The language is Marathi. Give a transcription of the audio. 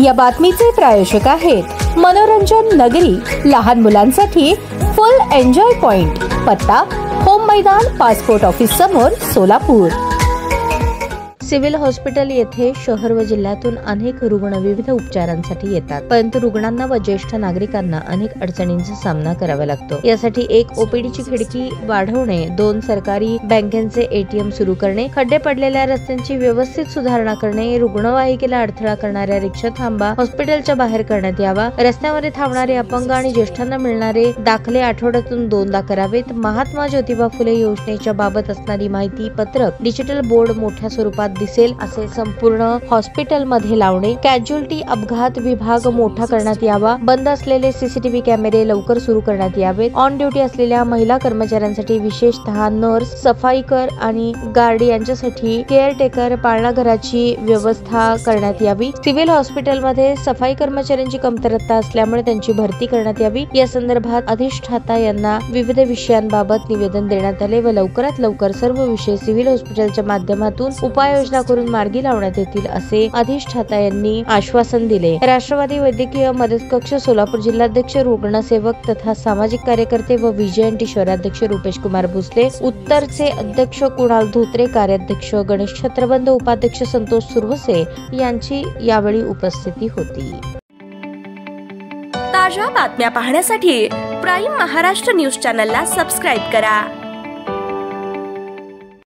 या बातमीचे प्रायोजक आहेत मनोरंजन नगरी, लहान मुलांसाठी फुल एन्जॉय पॉइंट, पत्ता होम मैदान, पासपोर्ट ऑफिस समोर, सोलापूर। सिव्हिल हॉस्पिटल येथे शहर व जिल्ह्यातून अनेक रुग्ण विविध उपचारांसाठी येतात, परंतु रुग्णांना व ज्येष्ठ नागरिकांना अनेक अडचणींचा सामना करावा लागतो। यासाठी एक ओपीडीची खिडकी वाढवणे, 2 सरकारी बँकेचे एटीएम सुरू करणे, खड्डे पडलेल्या रस्त्यांची व्यवस्थित सुधारणा करणे, रुग्णवाहिकेला अडथळा करणाऱ्या रिक्षा थांबा हॉस्पिटलच्या बाहेर करण्यात यावा, रस्त्यामध्ये थांबणारे अपंग आणि ज्येष्ठांना मिळणारे दाखले आठवड्यातून 2दा करावेत, महात्मा ज्योतिबा फुले योजनेच्या बाबत असणारी माहिती पत्रक डिजिटल बोर्ड मोठ्या स्वरूपात दिसेल असे संपूर्ण हॉस्पिटल मध्ये लावणे, कॅज्युअल्टी अपघात विभाग मोठा करण्यात यावा, बंद असलेले सीसीटीव्ही कॅमेरे लवकर सुरू करण्यात यावेत, ऑन ड्युटी असलेल्या महिला कर्मचाऱ्यांसाठी विशेषतः नर्स, सफाईकर आणि गार्ड यांच्यासाठी केअरटेकर पाळणाघराची व्यवस्था करण्यात यावी। सिव्हिल हॉस्पिटलमध्ये सफाई कर्मचाऱ्यांची कमतरता असल्यामुळे त्यांची भरती करण्यात यावी। या संदर्भात अधिष्ठाता यांना विविध विषयांबाबत निवेदन देण्यात आले व लवकरात लवकर सर्व विषय सिव्हिल हॉस्पिटलच्या माध्यमातून उपाययोजना करून मार्गी लावण्यात येतील असे अधिष्ठाता यांनी आश्वासन दिले। राष्ट्रवादी वैद्यकीय मदत कक्ष सोलापूर जिल्हाध्यक्ष, रुग्णसेवक तथा सामाजिक कार्यकर्ते व विजयंती शहराध्यक्ष रुपेश कुमार भोसले, उत्तरचे अध्यक्ष कुणाल धोत्रे, कार्याध्यक्ष गणेश छत्रबंध, उपाध्यक्ष संतोष सुरवसे यांची यावेळी उपस्थिती होती। ताज्या बातम्या पाहण्यासाठी प्राईम महाराष्ट्र न्यूज चॅनलला सबस्क्राईब करा।